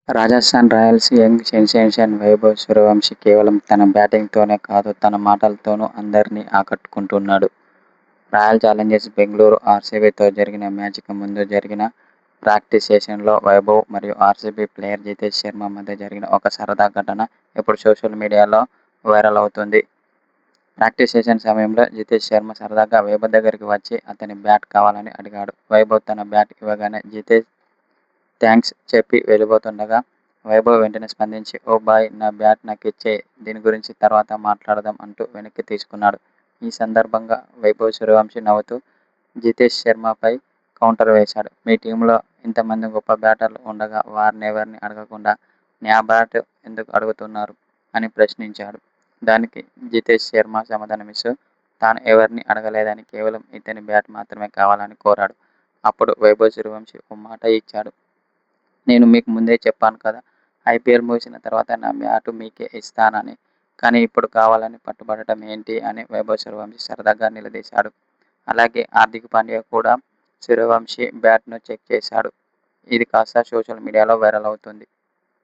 Rajasthan Royals young sensation Vaibhav Suryavanshi కేవలం తన బ్యాటింగ్తోనే కాదు తన మాటలతోనూ అందరినీ ఆకట్టుకుంటున్నాడు. రాయల్ ఛాలెంజర్స్ బెంగళూరు ఆర్సీబీతో జరిగిన మ్యాచ్కి ముందు జరిగిన ప్రాక్టీస్ సెషన్లో వైభవ్ మరియు ఆర్సీబీ ప్లేయర్ జితేష్ శర్మ మధ్య జరిగిన ఒక సరదా ఘటన ఇప్పుడు సోషల్ మీడియాలో వైరల్ అవుతోంది. ప్రాక్టీస్ సెషన్ సమయంలో జితేష్ శర్మ సరదాగా వైభవ్ దగ్గరికి వచ్చి అతని బ్యాట్ కావాలని అడిగాడు. వైభవ్ తన బ్యాట్ ఇవ్వగానే జితేష్ థాంక్స్ చెప్పి వెళ్లిపోతుండగా వైభవ్ వెంటనే స్పందించి ఓ బాయ్ నా బ్యాట్ నాకిచ్చేయ్ దీని గురించి తర్వాత మాట్లాడదాం అంటూ వెనక్కి తీసుకున్నాడు. ఈ సందర్భంగా వైభవ్ సూర్యవంశీ నవ్వుతూ జితేష్ శర్మపై కౌంటర్ వేశాడు. మీ టీమ్లో ఇంతమంది గొప్ప బ్యాటర్లు ఉండగా వారినెవరినీ అడగకుండా నా బ్యాట్ ఎందుకు అడుగుతున్నారు అని ప్రశ్నించాడు. దానికి జితేష్ శర్మ సమాధానమిస్తూ తాను ఎవరినీ అడగలేదని కేవలం ఇతని బ్యాట్ మాత్రమే కావాలని కోరాడు. అప్పుడు వైభవ్ సూర్యవంశీ ఓ మాట ఇచ్చాడు. నేను మీకు ముందే చెప్పాను కదా ఐపీఎల్ ముగిసిన తర్వాత నా బ్యాట్ మీకే ఇస్తానని. కానీ ఇప్పుడు కావాలని పట్టుబట్టడం ఏంటి అని వైభవ్ సూర్యవంశీ సరదాగా నిలదీశాడు. అలాగే హార్దిక్ పాండ్యా కూడా సూర్యవంశీ బ్యాట్ను చెక్ చేశాడు. ఇది కాస్త సోషల్ మీడియాలో వైరల్ అవుతోంది.